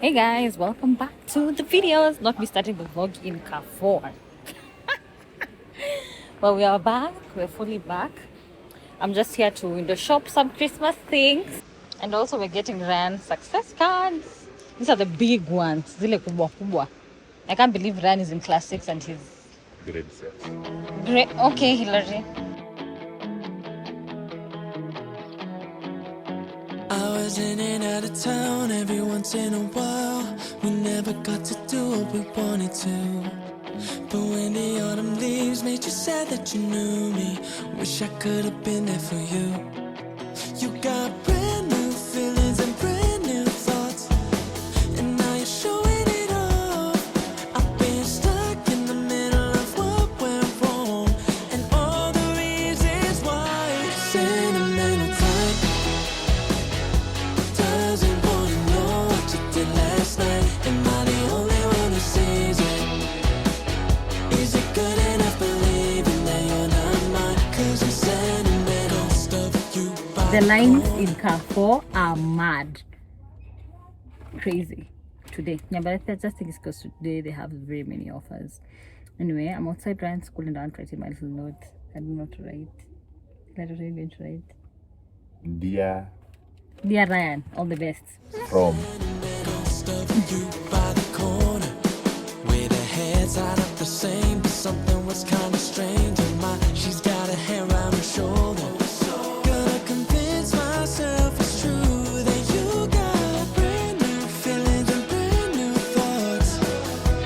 Hey guys, welcome back to the videos. Not me starting the vlog in car 4. Well, we are back. We're fully back. I'm just here to window shop some Christmas things. And also we're getting Ryan success cards. These are the big ones. Zile kubwa kubwa. I can't believe Ryan is in class 6 and he's... Grade 6. Great. Okay, Hillary. I was in and out of town every once in a while. We never got to do what we wanted to. But when the autumn leaves made you sad that you knew me, wish I could have been there for you. You got brand new feelings and brand new thoughts, and now you're showing it off. I've been stuck in the middle of what went wrong, and all the reasons why. Sentimental type doesn't wanna know what you did last night. Am I the only one who sees it? Is it good enough believing that you're not mine? 'Cause I'm sentimental stuff you buy. The lines in car 4 are mad. Crazy. Today. Yeah, but I just think it's because today they have very many offers. Anyway, I'm outside Ryan's school and I want to write my little note. I don't know what to write. What are you going to write? Dear Ryan, all the best. From Sentimental stuff you by the corner, where the heads add up the same, but something was kind of strange in my. She's got a hand around her shoulder. Gonna convince myself it's true that you got brand new feelings and brand new thoughts,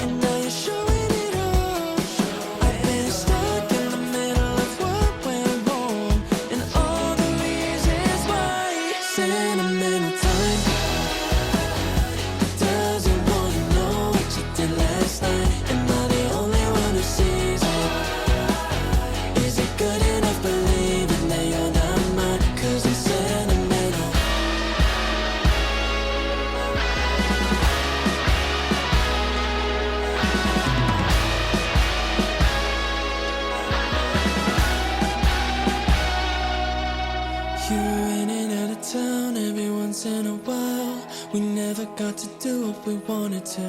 and now you're showing it off. I've been stuck in the middle of what went wrong, and all the reasons why. Sentimental time doesn't wanna know what you did last night. Am I the only one who sees it? Is it good enough believing that you're not mine? 'Cause I'm sentimental. You in and out of town every once in a while. We never got to do what we wanted to.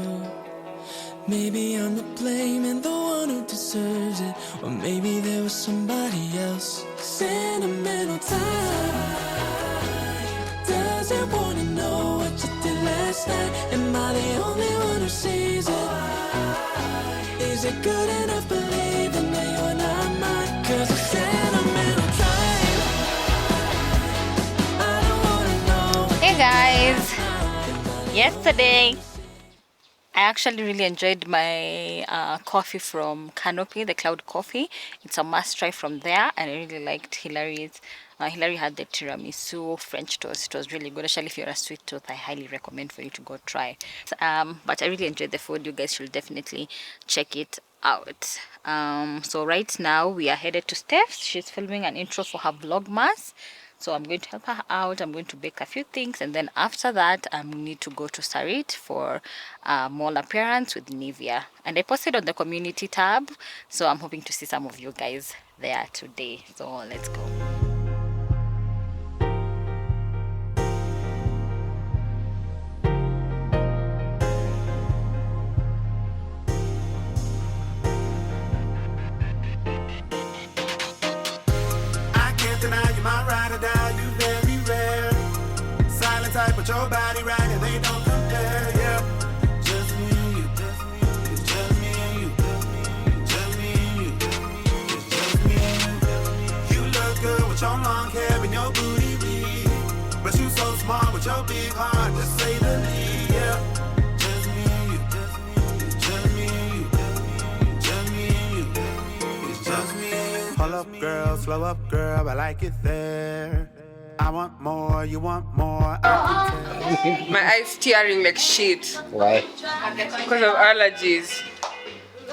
Maybe I'm to blame and the one who deserves it, or maybe there was somebody else. Sentimental time doesn't wanna know what you did last night. Am I the only one who sees it? Is it good enough believing that you're not mine? 'Cause it's sentimental time. I don't wanna know. Hey guys. Yesterday, I actually really enjoyed my coffee from Canopy, the Cloud Coffee. It's a must try from there, and I really liked Hillary's. Hillary had the tiramisu French toast. It was really good. Actually, if you're a sweet tooth, I highly recommend for you to go try. But I really enjoyed the food. You guys should definitely check it out. So right now we are headed to Steph's. She's filming an intro for her vlogmas. So I'm going to help her out. I'm going to bake a few things, and then after that I need to go to Sarit for mall appearance with Nivea. And I posted on the community tab, so I'm hoping to see some of you guys there today. So let's go. I can't deny you my ride or die, you very rare. Silent type, but your body right and they don't compare, yeah. Just me and you, it's just me and you, just me and you, it's just me and you. You look good with your long hair and your booty beat, but you so smart with your big heart, just say the lead, yeah. Just me and you, it's just me and you, just me and you, it's just me and you. Pull up, girl, slow up, girl, I like it there. I want more, you want more, I can tell. My eyes tearing like shit why? because of allergies.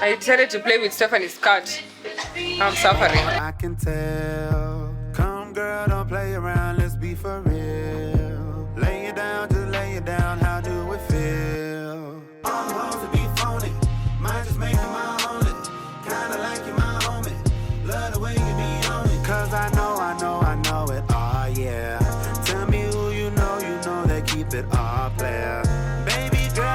I decided to play with Stephanie's cat. I'm suffering. I can tell. Come, girl, don't play around, let's be for real. Lay it down, just lay it down, how do it feel? I'm supposed to be phony, might just make it my only. Kinda like you, my homie, love the way you be on it. 'Cause I know it, oh yeah. Tell me who you know that keep it all player. Baby girl,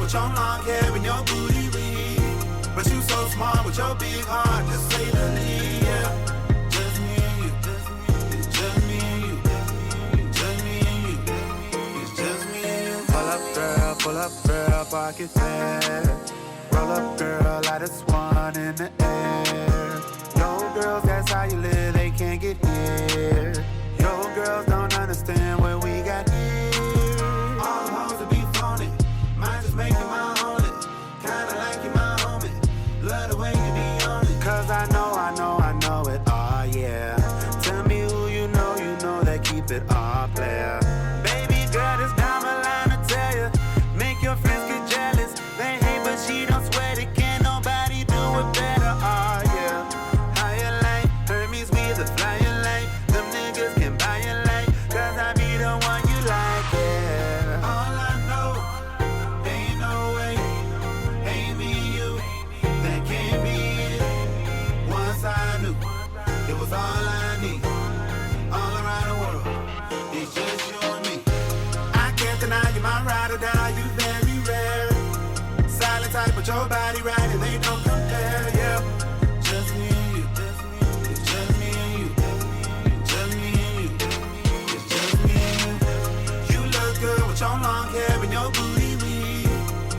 with your long hair and your booty weed. But you so smart with your big heart, just say the least, yeah. Just me and you, it's just me and you, just me and you, it's just me and you. Pull up girl, pocket fair. Roll up girl, light a swan in the air. Yo girls, that's how you live, they can't get here. Yo girls don't understand what we got here. All the hoes to be phony, might just make you my only. Kinda like you my homie, love the way you be on it. Cause I know it, oh yeah. Tell me who you know that keep it all player. Baby girl, it's down the line to tell you. Make your friends get jealous. They hate but she don't sweat it, can't nobody do it better, oh yeah. Higher light, Hermes with a flyer light. Them niggas can buy your light, cause I be the one you like, yeah. All I know, ain't no way, ain't me and you, that can't be it. Once I knew, it was all I need, all around the world, it's just you and me. I can't deny you my ride or die, you very rare. Silent type, but your body right, and they don't compare, yeah. Just me and you, it's just me and you, just me and you, it's just me and you. You look good with your long hair and your booty weed,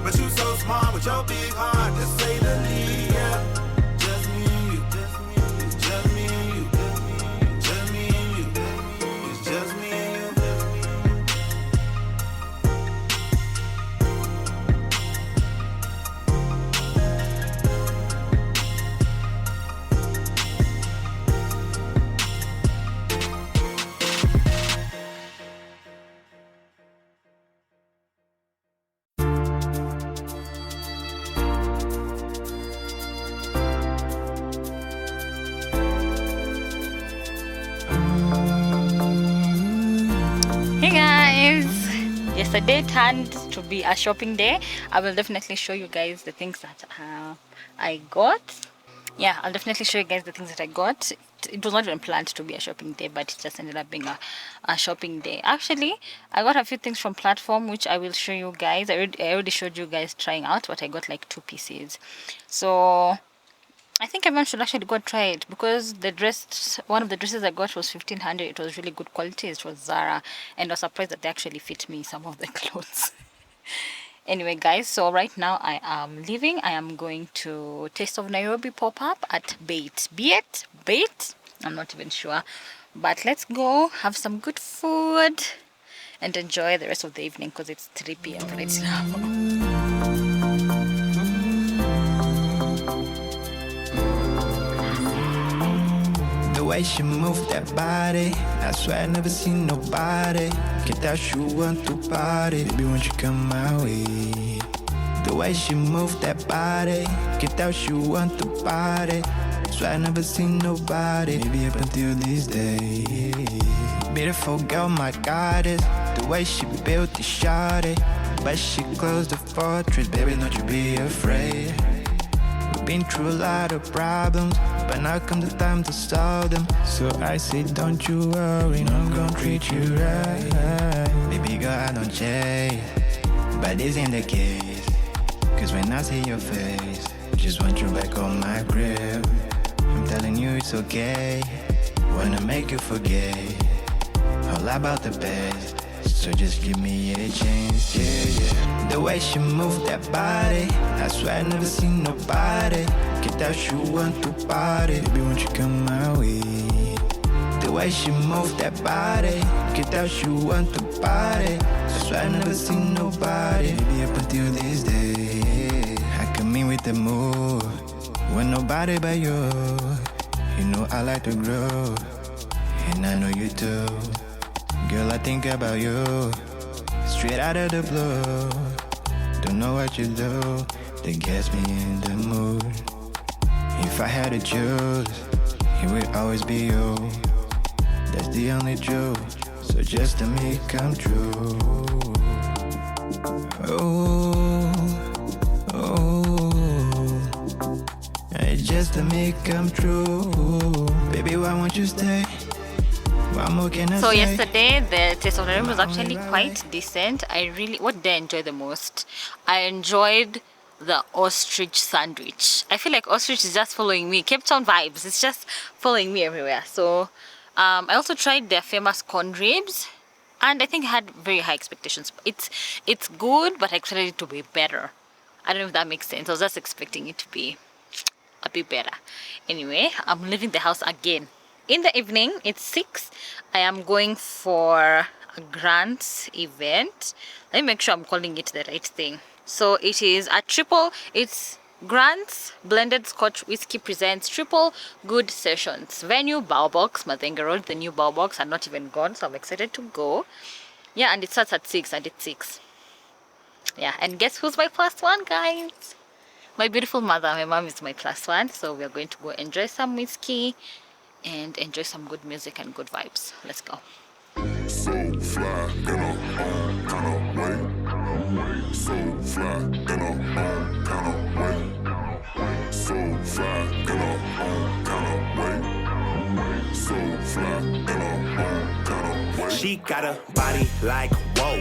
but you so smart with your big heart, just say the least, yeah. Just me and you, it's just me and you, just me and you, it's just me and you. Hey guys, yesterday turned to be a shopping day. I will definitely show you guys the things that I got. Yeah, I'll definitely show you guys the things that I got. It was not even planned to be a shopping day, but it just ended up being a shopping day. Actually, I got a few things from platform which I will show you guys. I already showed you guys trying out, but I got like 2 pieces. So I think everyone should actually go try it, because one of the dresses I got was 1500. It was really good quality. It was Zara, and I was surprised that they actually fit me, some of the clothes. Anyway guys, so right now I am leaving. I am going to Taste of Nairobi pop-up at Bait, I'm not even sure, but let's go have some good food and enjoy the rest of the evening, because it's 3 p.m. right now. The way she move that body, I swear I never seen nobody get that you want to party. Baby, won't you come my way? The way she move that body, get that you want to party. Swear I never seen nobody, maybe up until this day. Beautiful girl, my goddess. The way she built the shawty, but she closed the fortress. Baby, don't you be afraid. Been through a lot of problems, but now comes the time to solve them. So I say don't you worry, I'm gonna treat you right. Baby girl, I don't chase, but this ain't the case. Cause when I see your face, just want you back on my crib. I'm telling you it's okay, wanna make you forget all about the best. So just give me a chance, yeah, yeah. The way she move that body, I swear I never seen nobody get that you want to party. Baby, won't you come my way? The way she move that body, get that you want to party. I swear I never seen nobody, baby, up until this day. I come in with the move, when nobody but you. You know I like to grow, and I know you too. Girl, I think about you, straight out of the blue. Don't know what you do that gets me in the mood. If I had to choose, it would always be you. That's the only truth, so just to make it come true. Oh, it's just to make it come true. Baby, why won't you stay? So yesterday the taste of Nairobi was actually quite decent. What did I enjoy the most? I enjoyed the ostrich sandwich. I feel like ostrich is just following me. Cape Town vibes. It's just following me everywhere. So I also tried their famous corn ribs, and I think I had very high expectations. It's good, but I expected it to be better. I don't know if that makes sense. I was just expecting it to be a bit better. Anyway, I'm leaving the house again. In the evening, it's 6. I am going for a grants event. Let me make sure I'm calling it the right thing. So it is it's Grants Blended Scotch Whiskey presents triple good sessions. Venue, Bow Box, Mazenga Road. The new Bow Box are not even gone, so I'm excited to go. Yeah, and it starts at 6, and it's 6. Yeah, and guess who's my +1, guys? My beautiful mother. My mom is my +1, so we are going to go enjoy some whiskey and enjoy some good music and good vibes. Let's go. So fly in a own kind of way. So fly in a own kind of way. So fly in a own kind of way. So fly in a own kind of way. She got a body like whoa,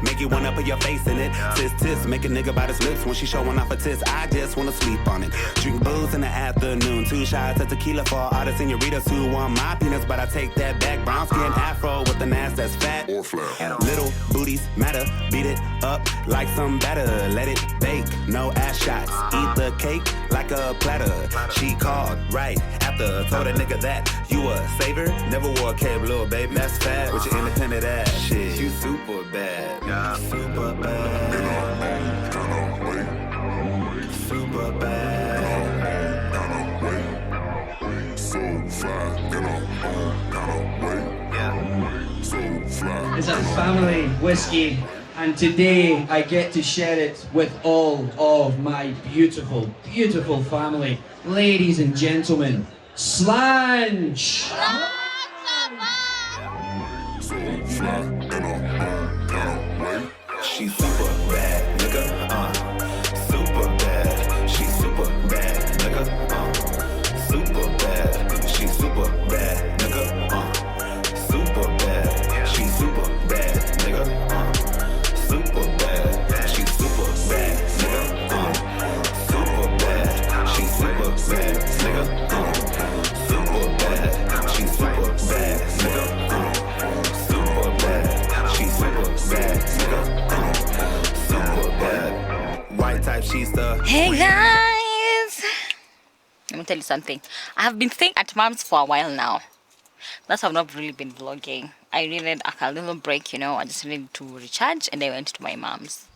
make you wanna put your face in it. Tis, make a nigga bite his lips when she showing off her tits. I just wanna sleep on it. Drink booze in the afternoon. 2 shots of tequila for all the senoritas who want my peanuts, but I take that back. Brown skin afro with an ass that's fat Or flat. Little booties matter. Beat it up like some batter. Let it bake, no ass shots. Eat the cake like a platter. She called right after. Told a nigga that you a saver. Never wore a cape, little baby. That's fat with your independent ass. Shit, you super bad. Yeah, super bad. In a own kind of way. Super bad. Kind of way. So fly in a own kind of way. Yeah. So fly. It's a family whiskey, and today I get to share it with all of my beautiful, beautiful family. Ladies and gentlemen, Slange! So fly in a own kind of way. She super bad, nigga. Super bad. She super bad, nigga. Super bad. She super bad, nigga. Super bad. She super bad, nigga. Super bad. She super bad, nigga. Super bad. She super bad, nigga. Super bad. She super bad, nigga. Super bad. She super bad, nigga. Super bad. White type, she's the. Hey guys! Let me tell you something. I have been staying at mom's for a while now. That's why I've not really been vlogging. I needed a little break, you know. I just needed to recharge, and I went to my mom's.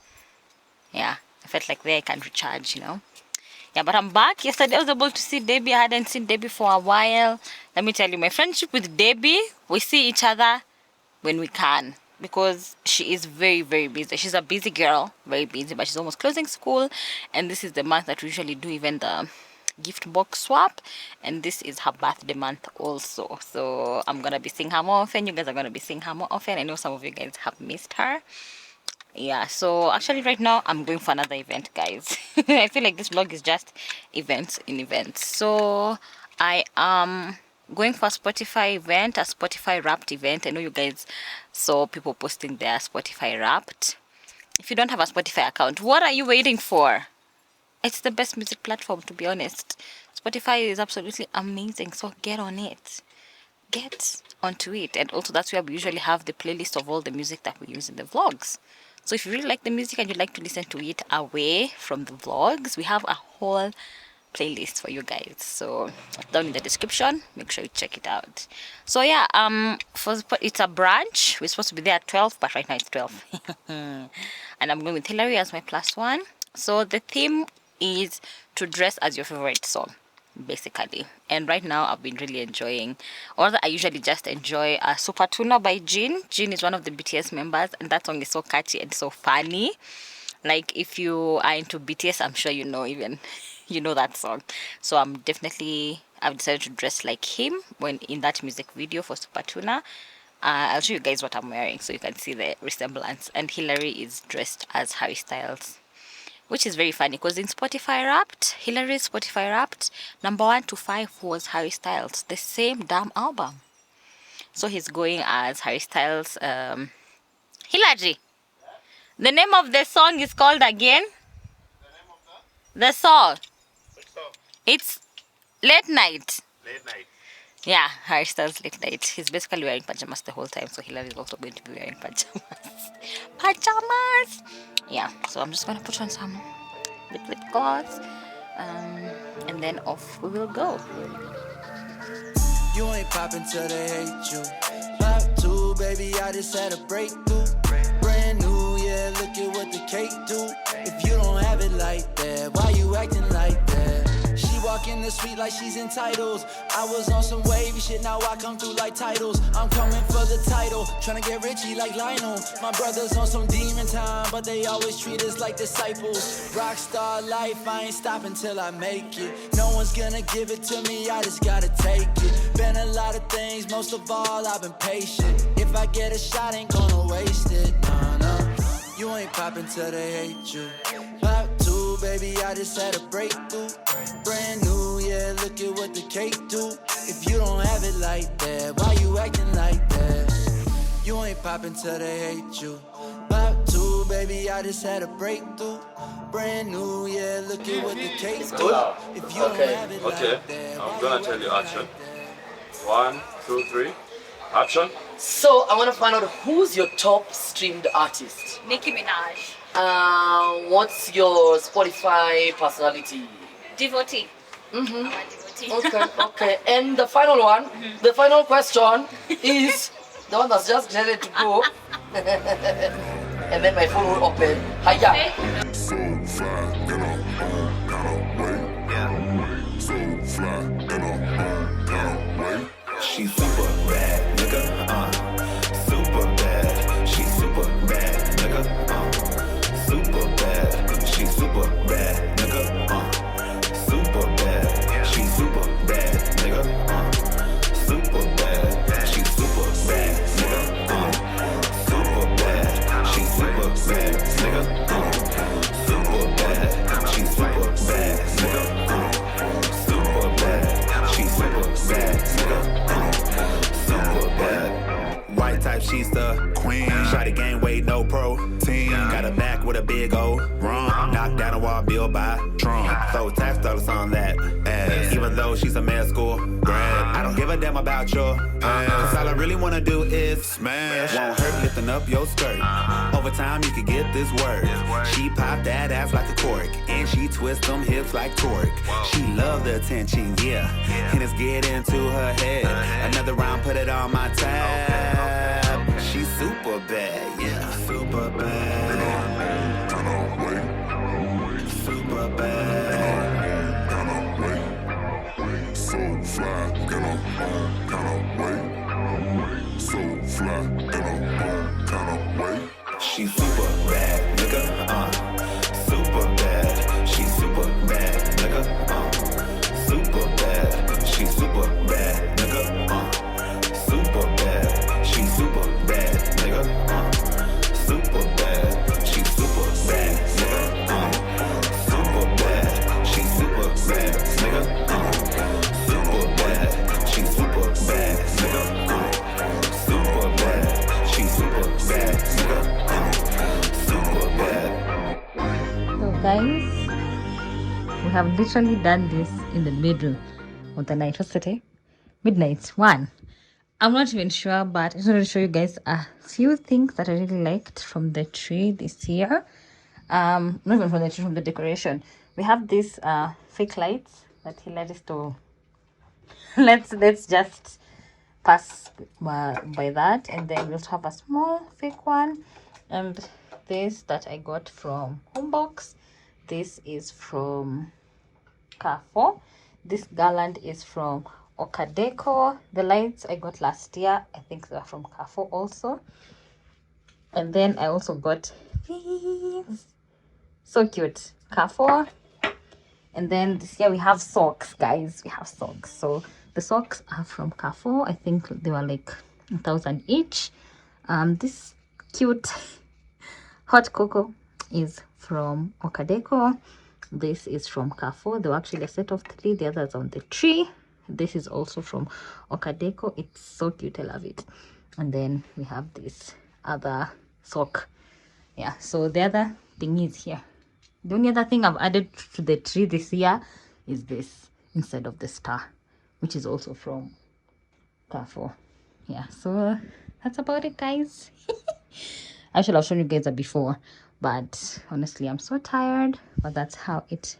Yeah, I felt like there I can recharge, you know. Yeah, but I'm back. Yesterday I was able to see Debbie. I hadn't seen Debbie for a while. Let me tell you, my friendship with Debbie, we see each other when we can, because she is very, very busy. She's a busy girl, very busy, but she's almost closing school, and this is the month that we usually do even the gift box swap, and this is her birthday month also. So I'm gonna be seeing her more often. You guys are gonna be seeing her more often. I know some of you guys have missed her. Yeah, so actually right now I'm going for another event, guys. I feel like this vlog is just events in events. So I am going for a Spotify event, a Spotify Wrapped event. I know you guys saw people posting their Spotify Wrapped. If you don't have a Spotify account, what are you waiting for? It's the best music platform, to be honest. Spotify is absolutely amazing, so get on it. Get onto it. And also that's where we usually have the playlist of all the music that we use in the vlogs. So if you really like the music and you like to listen to it away from the vlogs, we have a whole playlist for you guys. So down in the description, make sure you check it out. So yeah, it's a brunch. We're supposed to be there at 12, but right now it's 12. And I'm going with Hillary as my +1. So the theme is to dress as your favorite song, basically. And right now I've been really enjoying, or I usually just enjoy Super Tuna by Jin. Jin is one of the BTS members, and that song is so catchy and so funny. Like if you are into BTS, I'm sure you know that song. So I've decided to dress like him when in that music video for Super Tuna. I'll show you guys what I'm wearing so you can see the resemblance. And Hillary is dressed as Harry Styles, which is very funny because in Spotify Wrapped, Hillary's Spotify Wrapped, number 1 to 5 was Harry Styles, the same damn album. So he's going as Harry Styles. Hilary. The name of the song is called again? The song. It's Late Night. Late night. Yeah, Harry Styles Late Night. He's basically wearing pajamas the whole time, so Hilary is also going to be wearing pajamas. Pajamas! Yeah, so I'm just going to put on some lip gloss. And then off we will go. You ain't poppin' till they hate you. Pop two, baby, I just had a breakthrough. Brand new, yeah, look at what the cake do. If you don't have it like that, why you acting like that? She walk in the suite like she's entitled. I was on some wavy shit, now I come through like titles. I'm coming for the title, tryna get Richie like Lionel. My brothers on some demon time, but they always treat us like disciples. Rockstar life, I ain't stopping till I make it. No one's gonna give it to me, I just gotta take it. Been a lot of things, most of all I've been patient. If I get a shot, ain't gonna waste it. No. You ain't poppin' till they hate you. Pop two, baby, I just had a breakthrough. Brand new, yeah, look at what the cake do. If you don't have it like that, why you acting like that? You ain't poppin' till they hate you. Pop two, baby, I just had a breakthrough. Brand new, yeah, look at what the cake do. If you don't have it like that, I'm gonna tell you action. 1, 2, 3. Action. So I want to find out who's your top streamed artist. Nicki Minaj. What's your Spotify personality? Devotee. Mm-hmm. I'm a devotee. Okay. And the final one, the final question is the one that's just ready to go. And then my phone will open. Hiya. So fly in a kind of way. Yeah. So fly in a kind of way. She super bad, nigga, super bad. She super bad, nigga, super bad. She super bad, nigga, super bad. She super bad, nigga, super bad. She super bad, nigga, super bad. She super bad, nigga, super bad. She super bad, nigga, super bad. She super bad, nigga. White type, she's the queen. Shotty gang weight, no protein. Got her back with a big old run. Knocked down a wall built by Trump. Throw tax dollars on that ass. Even though she's a med school grad. I don't give a damn about your past. Cause all I really wanna do is smash. Won't hurt lifting up your skirt. Over time you can get this word. She pop that ass like a cork. And she twist them hips like torque. She love the attention, yeah. And it's get into her head. Another round, put it on my tab. She's super bad, yeah. Super bad. Super bad. So fly in a kind of way. So fly in a kind of way. She super bad, nigga, super bad. She super bad, nigga, super bad. She super bad, nigga, super bad. She super bad, nigga, super bad. She super bad, nigga, super bad. She super bad, nigga, super bad. She super bad, nigga, super bad. She super bad, nigga, super bad. So guys, we have literally done this in the middle of the night. What's the time? Midnight 1. I'm not even sure, but I just wanted to show you guys a few things that I really liked from the tree this year. Not even from the tree, from the decoration. We have these fake lights that he let us to. Let's just pass by that, and then we also have a small fake one, and this that I got from Homebox. This is from Carrefour. This garland is from Okadeco. The lights I got last year, I think they are from Carrefour also. And then I also got these, so cute, Carrefour. And then this year we have socks, guys. We have socks. So the socks are from Carrefour. I think they were like 1,000 each. This cute hot cocoa is from Okadeco. This is from Carrefour. They were actually a set of 3. The others on the tree. This is also from Okadeko. It's so cute, I love it. And then we have this other sock. Yeah, so the other thing is here. The only other thing I've added to the tree this year is this instead of the star, which is also from Carrefour. Yeah, so that's about it, guys. I should have shown you guys that before, but honestly I'm so tired, but that's how it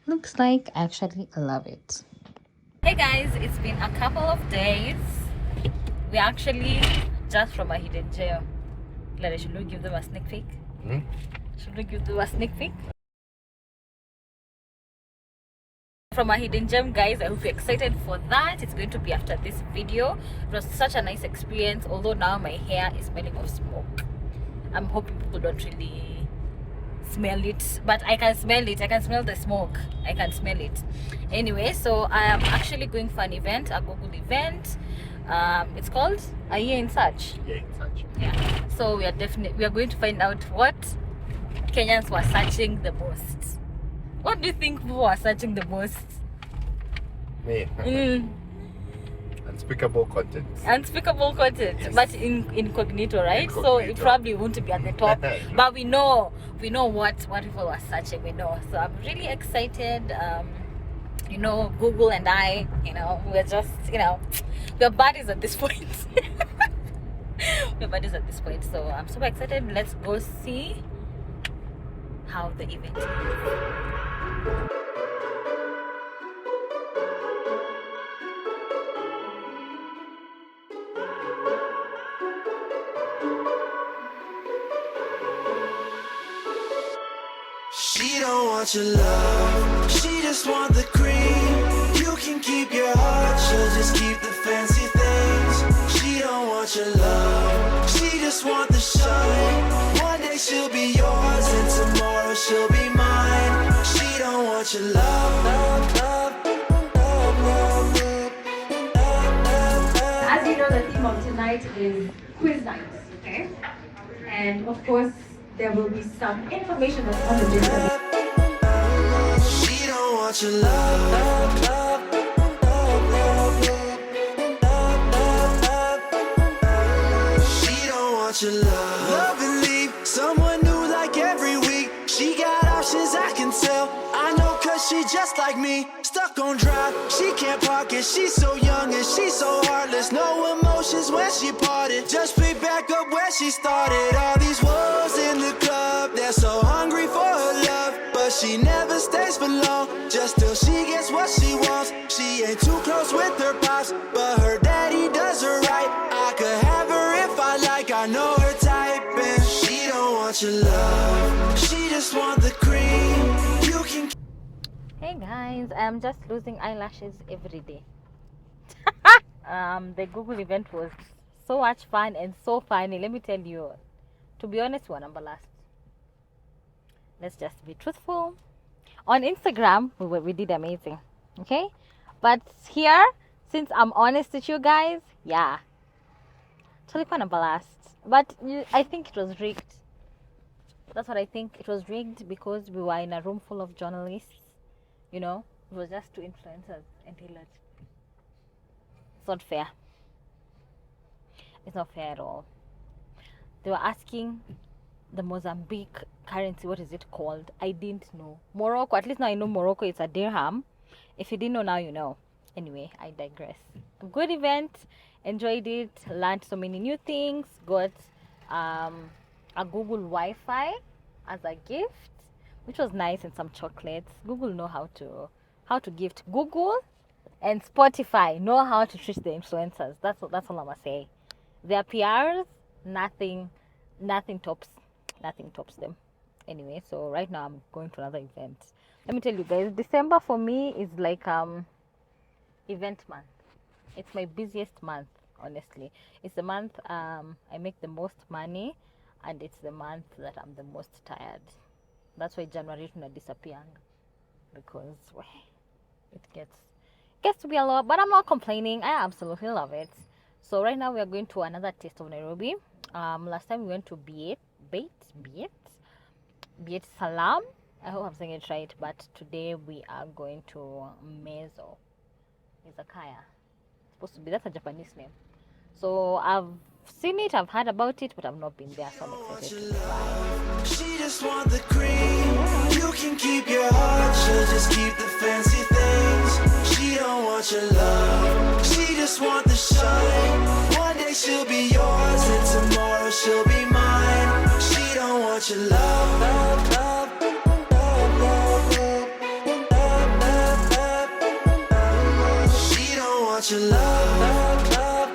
looks like. I actually love it. Hey guys, it's been a couple of days. We actually just from a hidden gem. Clara, should we give them a sneak peek? Should we give them a sneak peek? From a hidden gem, guys. I hope you're excited for that. It's going to be after this video. It was such a nice experience, although now my hair is smelling of smoke. I'm hoping people don't really smell it, but I can smell it. I can smell the smoke. I can smell it. Anyway, so I am actually going for an event, a Google event. It's called A Year in Search. Yeah. So we are going to find out what Kenyans were searching the most. What do you think people were searching the most? Me. Unspeakable content. Unspeakable content, yes. But incognito, right? Incognito. So it probably won't be at the top. But we know what people were searching. We know. So I'm really excited. You know, Google and I, you know, we're just, you know, we're buddies at this point. We're buddies at this point. So I'm super excited. Let's go see how the event is. She don't want your love, she just want the cream. You can keep your heart, she'll just keep the fancy things. She don't want your love, she just want the shine. One day she'll be yours and tomorrow she'll be mine. She don't want your love, love, love, love, love, love. As you know, the theme of tonight is quiz night, okay? And of course, there will be some information that's on the list. She don't want your love, love, love, love, love, love, love. She don't want your love. Love and leave someone new like every week. She got options, I can tell. I know 'cause she just like me. Stuck on drive, she can't park it. She's so young and she's so heartless. No emotions when she parted. Just pick back up where she started. All these wolves in the club, they're so hungry for her love, but she never stays for long. Just till she gets what she wants. She ain't too close with her pops, but her daddy does her right. I could have her if I like. I know her type, and she don't want your love. She just want the cream. You can. Hey guys, I'm just losing eyelashes every day. The Google event was so much fun and so funny. Let me tell you, to be honest, we're number last. Let's just be truthful. On Instagram, we did amazing, okay? But here, since I'm honest with you guys, yeah, totally number last. But I think it was rigged. That's what I think. It was rigged because we were in a room full of journalists. You know, it was just two influencers and tailors. It's not fair. It's not fair at all. They were asking the Mozambique currency, what is it called? I didn't know. Morocco, at least now I know Morocco, it's a dirham. If you didn't know, now you know. Anyway, I digress. A good event, enjoyed it, learned so many new things, got a Google Wi-Fi as a gift, which was nice, and some chocolates. Google know how to gift. Google and Spotify know how to treat the influencers. That's all I'm gonna say. Their PRs, nothing tops them. Anyway, so right now I'm going to another event. Let me tell you guys, December for me is like event month. It's my busiest month, honestly. It's the month I make the most money, and it's the month that I'm the most tired. That's why January is disappearing, because it gets to be a lot, but I'm not complaining. I absolutely love it. So right now we are going to another taste of Nairobi. Last time we went to Beit Salam. I hope I'm saying it right, but today we are going to Mezo. Izakaya. Supposed to be, that's a Japanese name. So I've seen it, I've heard about it, but I've not been there, so I'm excited to try. She just want the cream. You can keep your heart, she'll just keep the fancy things. She don't want your love, she just want the shine. One day she'll be yours and tomorrow she'll be mine. She don't want your love, love, love. She don't want your love, love, love.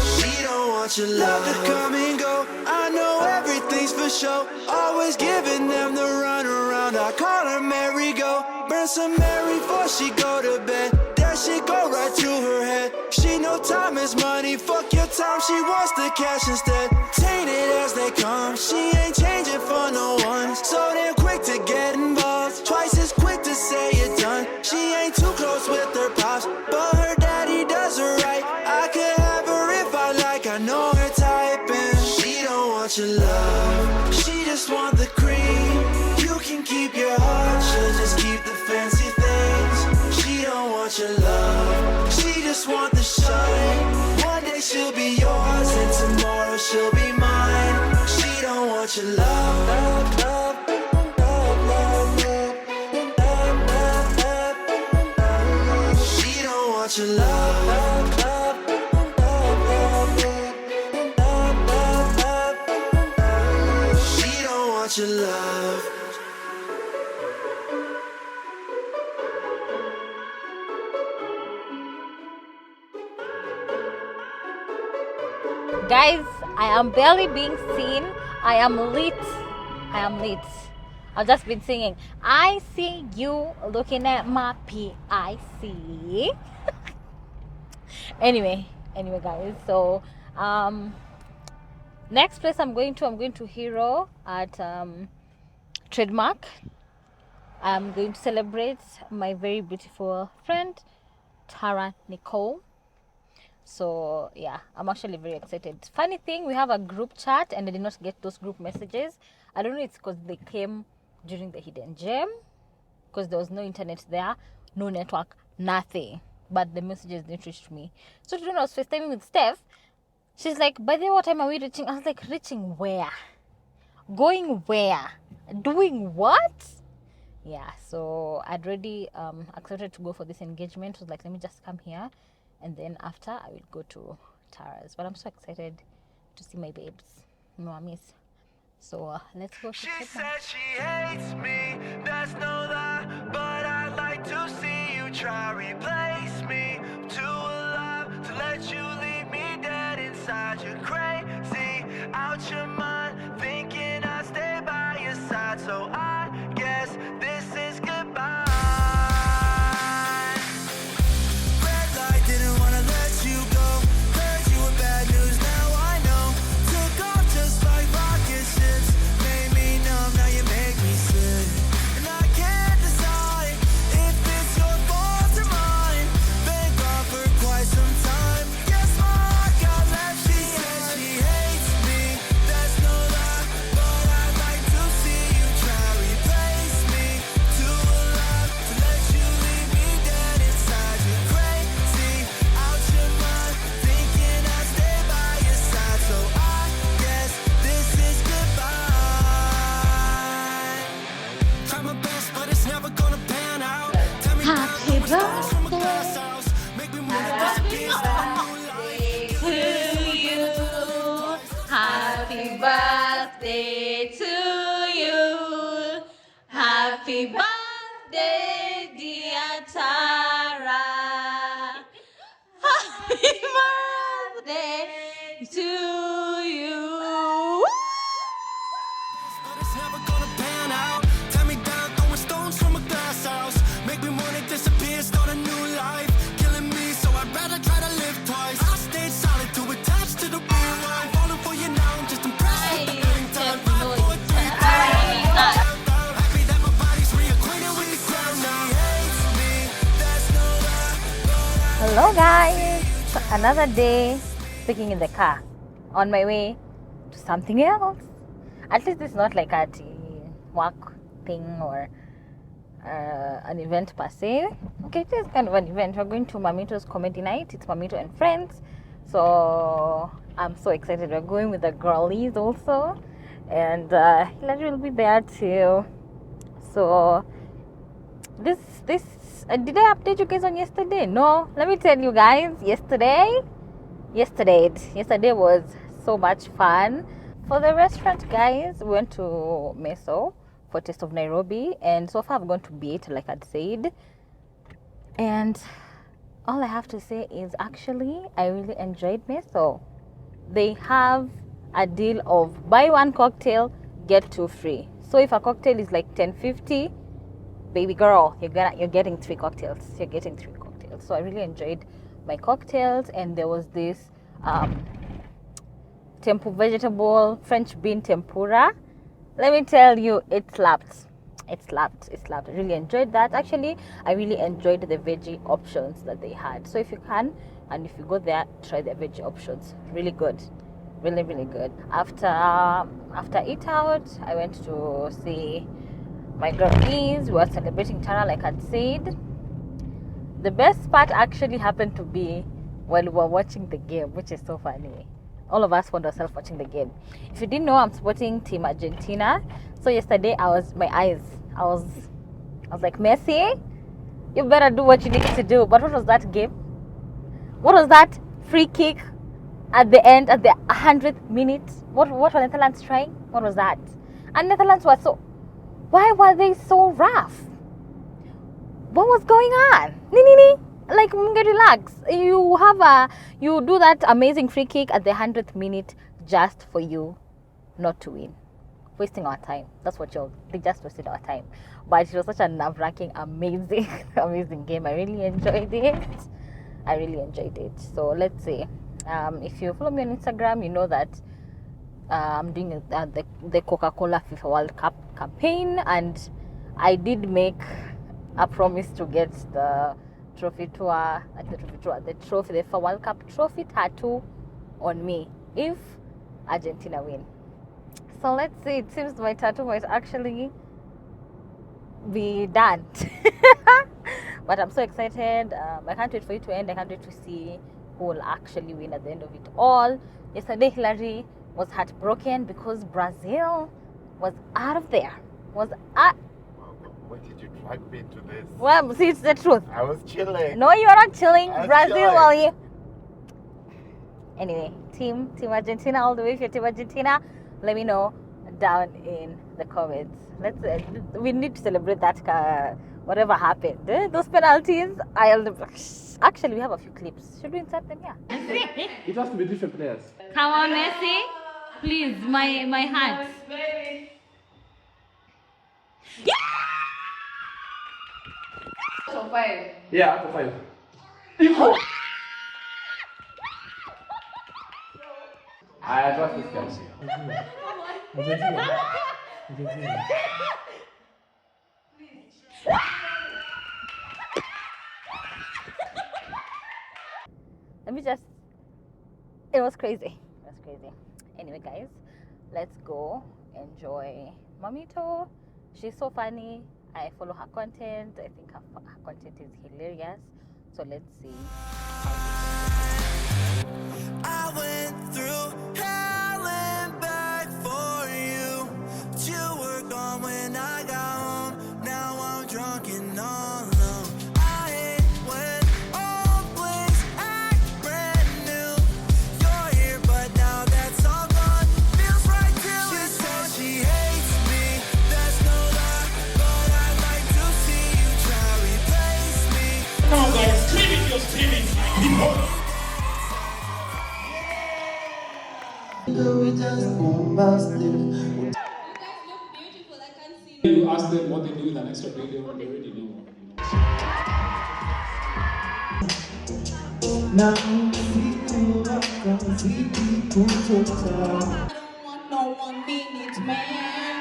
She don't want your love to come and go. I know everything's for show. Always giving them the run around. I call her merry-go. Burn some Mary before she go to bed. That shit go right to her head. She know time is money. Fuck your time, she wants the cash instead. Tainted as they come. She ain't changing for no one. So damn quick to get involved. Twice as quick to say you're done. She ain't too close with her pops, but her daddy does her right. I could have her if I like. I know her type, and she don't want your love. She just want the cream. You can keep your heart, she'll just keep the fancy things. She don't want your love, she just want the shine. One day she'll be yours and tomorrow she'll be mine. She don't want your love, love, love. She don't want your love, love, love. She don't want your love. Guys, I am barely being seen. I am lit. I am lit. I've just been singing. I see you looking at my PIC. anyway, guys. So, next place I'm going to Hero at Trademark. I'm going to celebrate my very beautiful friend Tara Nicole. So yeah, I'm actually very excited. Funny thing, we have a group chat and I did not get those group messages. I don't know, it's because they came during the hidden gem, because there was no internet there, no network, nothing, but the messages didn't reach me. So today when I was FaceTiming with Steph, she's like, by the way, what time are we reaching? I was like, reaching where? Going where? Doing what? Yeah, so I'd already accepted to go for this engagement. I was like, let me just come here, and then after I will go to Tara's. But I'm so excited to see my babes, my miss. So let's go to She said she hates me, that's no lie, but I'd like to see you try replace me. Too alive to let you leave me dead inside. You're crazy, out your mind, thinking I'd stay by your side. So I guess this is goodbye. Red light, didn't wanna let you go. Heard you were bad news, now I know. Took off just like rocket ships. Made me numb, now you make me sick. And I can't decide if it's your fault or mine. Been gone for quite some time. Guess my heart got left. She said she hates me, that's no lie, but I'd like to see you try replace me. Too alive to let you leave me dead inside. You're crazy, out your mind, thinking I'd stay by your side. So I guess this is goodbye. Try my best, but it's never gonna pan out. Tell me Happy stones from a glass house. Make me wanna disappear, start a new life. to you. Happy birthday to you. Happy birthday, dear Tara. Happy birthday to you. But it's never gonna pan out. Tie me down, throwing stones from a glass house. Make me wanna disappear, start a new life. Killing me, so I'd rather try to live twice. I stayed solid, too attached to the real life. Falling for you now, I'm just impressed with the meantime. 5, 4, 3, 2, 1. Happy that my body's reacquainted with the ground now. Hates me, that's no lie, but Hello guys, another day speaking in the car on my way to something else. At least it's not like a work thing or an event per se. Okay, it is kind of an event. We're going to Mammito's comedy night. It's Mammito and friends. So I'm so excited. We're going with the girlies also. And Hilary will be there too. So this did I update you guys on yesterday? No. Let me tell you guys, yesterday was so much fun. For the restaurant, guys, we went to Meso for Taste of Nairobi, and so far I've gone to B8 like I'd said. And all I have to say is actually I really enjoyed Meso. They have a deal of buy one cocktail, get two free. So if a cocktail is like $10.50, baby girl, you're getting three cocktails. You're getting three cocktails. So I really enjoyed my cocktails, and there was this tempu vegetable French bean tempura. Let me tell you, it slapped. It slapped. I really enjoyed that. Actually, I really enjoyed the veggie options that they had. So if you can, and if you go there, try the veggie options. Really good. Really, really good. After eat out, I went to see my girlies. We were celebrating Tara like I'd said. The best part actually happened to be while we were watching the game, which is so funny. All of us found ourselves watching the game. If you didn't know, I'm supporting Team Argentina. So yesterday, I was like, Messi, you better do what you need to do. But what was that game? What was that free kick at the end, at the 100th minute? What were Netherlands trying? What was that? And Netherlands were why were they so rough? What was going on? Like, relax. You do that amazing free kick at the 100th minute just for you not to win. Wasting our time. That's what they just wasted our time. But it was such a nerve-wracking, amazing, amazing game. I really enjoyed it. So let's see. If you follow me on Instagram, you know that I'm doing the Coca-Cola FIFA World Cup campaign, and I did make a promise to get the the FIFA World Cup trophy tattoo on me if Argentina win. So let's see. It seems my tattoo might actually be done. But I'm so excited. I can't wait for it to end. I can't wait to see who will actually win at the end of it all. Yesterday, Hilary was heartbroken because Brazil was out of there. Why did you drag me into this? Well, see, it's the truth. I was chilling. No, you're not chilling. Brazil, chilling. well, you. Anyway, Team Argentina all the way. If you're Team Argentina, let me know down in the comments. We need to celebrate that whatever happened. Those penalties. Actually, we have a few clips. Should we insert them here? It has to be different players. Come on, Messi. Please, my heart. So 5. Yeah, up to 5. Equal. I trust this guy. It was crazy. Anyway, guys, let's go enjoy Mammito. She's so funny. I follow her content. I think her content is hilarious. So let's see. I went through hell and back for you. But you were gone when I got home. Now I'm drunk and all alone. I hate when old things act brand new. You're here, but now that's all gone. Feels right till she said she hates me. That's no lie, but I'd like to see you try replace me. Come on, guys, scream it, you're screaming. You ask them what they do in the next video, they already know. I don't want no 1 minute, man.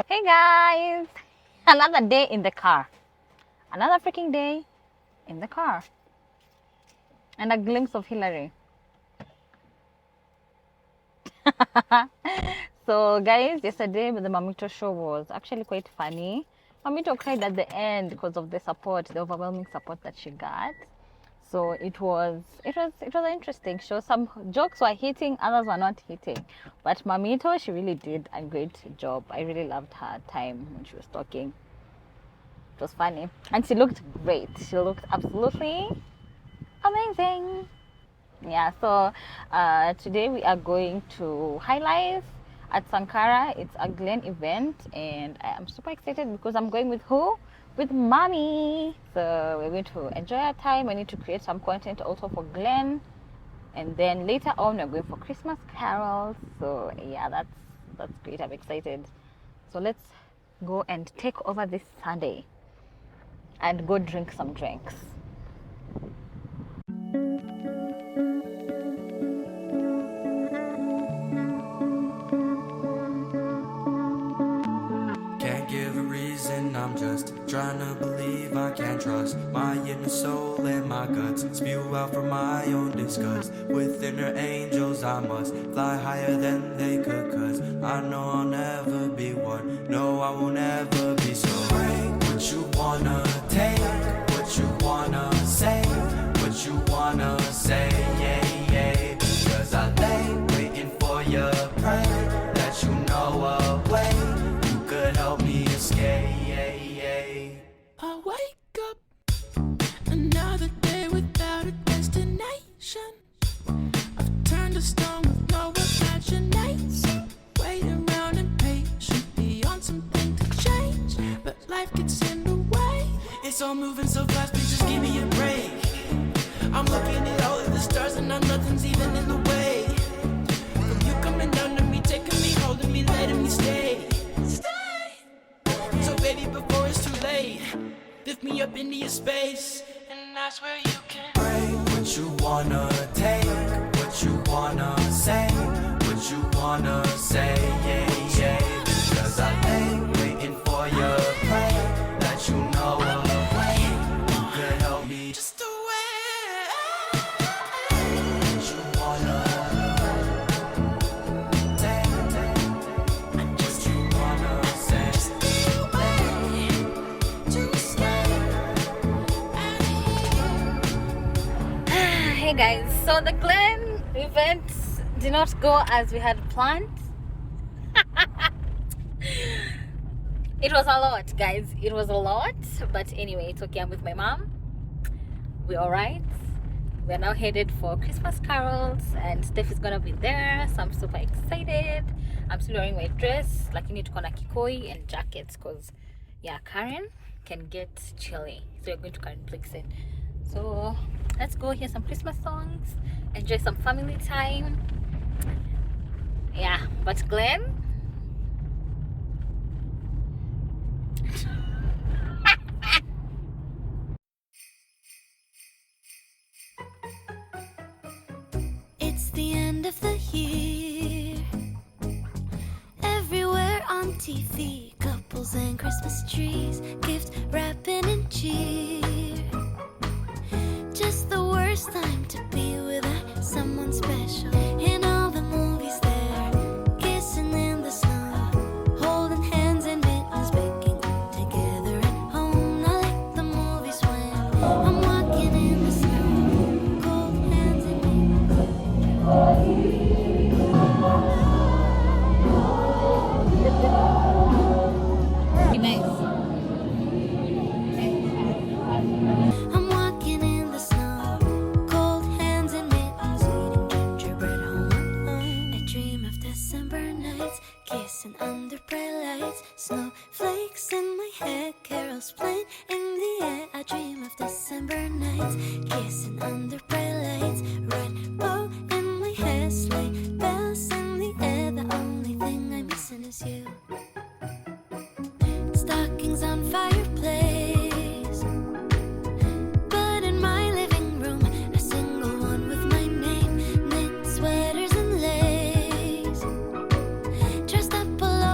Hey guys! Another day in the car. Another freaking day in the car. And a glimpse of Hilary. So guys, yesterday the Mammito show was actually quite funny. Mammito cried at the end because of the support, the overwhelming support that she got. So it was an interesting show. Some jokes were hitting, others were not hitting. But Mammito, she really did a great job. I really loved her time when she was talking. It was funny. And she looked great. She looked absolutely amazing. Yeah, so today we are going to highlight at Sankara. It's a Glen event and I am super excited because I'm going with who? With mommy. So we're going to enjoy our time. I need to create some content also for Glen, and then later on we're going for Christmas carols. So yeah, that's great. I'm excited. So let's go and take over this Sunday and go drink some drinks. Can't give a reason, I'm just trying to believe I can't trust my inner soul and my guts. Spew out from my own disgust. With inner angels I must fly higher than they could, cause I know I'll never be one. No, I won't ever be. So break what you wanna take, what you wanna say, what you wanna say, yeah, yeah. Because I lay waiting for your pray that you know a way you could help me escape. I wake up another day without a destination. I've turned to stone with no imagination. Wait around impatiently on something to change, but life gets in the way. It's all moving so fast, please just give me a break. I'm looking at all of the stars and now nothing's even in the way. From you coming down to me, taking me, holding me, letting me stay. So baby, before it's too late, lift me up into your space, and that's where you can break what you wanna take, what you wanna say, what you wanna say, yeah, yeah. Because I lay waiting for your pray that you know a way you could help me. Just the way what you wanna take, and just you wanna say. Just the way to stay. Hey guys, so the Glen event did not go as we had planned. It was a lot, guys. It was a lot, but anyway, it's okay. I'm with my mom. We're all right. We're now headed for Christmas carols, and Steph is gonna be there, so I'm super excited. I'm still wearing my dress, like you need to go na kikoi and jackets, cause yeah, Karen can get chilly, so we're going to Karen Plixen. So let's go hear some Christmas songs, enjoy some family time. Yeah, but Glen, it's the end of the year. Everywhere on TV, couples and Christmas trees, gift wrapping and cheer. Just the worst time to be without someone special. In all the movies they're kissing in the snow, holding hands and mittens, baking together at home. Not like the movies when I'm walking in the snow, cold hands and be nice. I'm walking in the snow, cold hands and mittens, eating gingerbread home alone. I dream of December nights, kissing under bright lights, snowflakes in my hair, carols playing in the air. I dream of December nights, kissing under bright lights, red bow in my hair, sleigh bells in the air. The only thing I'm missing is you. Stockings on fireplace, but in my living room, a single one with my name, knit sweaters and lace, dressed up alone.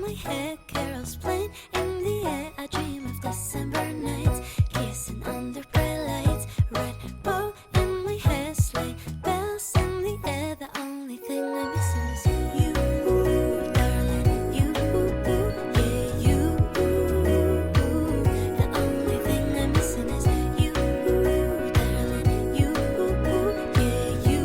my hair, carols playing in the air. I dream of December nights, kissing under bright lights. Red bow in my hair, sleigh bells in the air. The only thing I'm missing is you, darling. You, yeah, you. The only thing I'm missing is you, darling. You, yeah, you.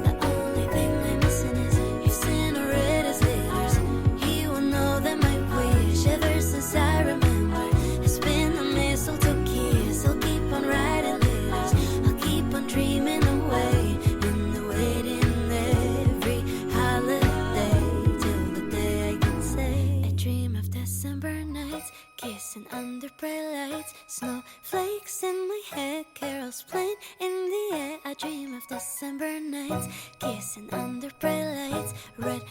The only thing I'm missing is you've seen red as letters. He will know that my wish ever since I remember has been the mistletoe kiss. He'll keep on writing letters. I'll keep on dreaming away in the waiting every holiday till the day I can say I dream of December nights, kissing under bright lights. Snowflakes in my hair, carols playing in the air. I dream of December nights, kissing under bright lights. Red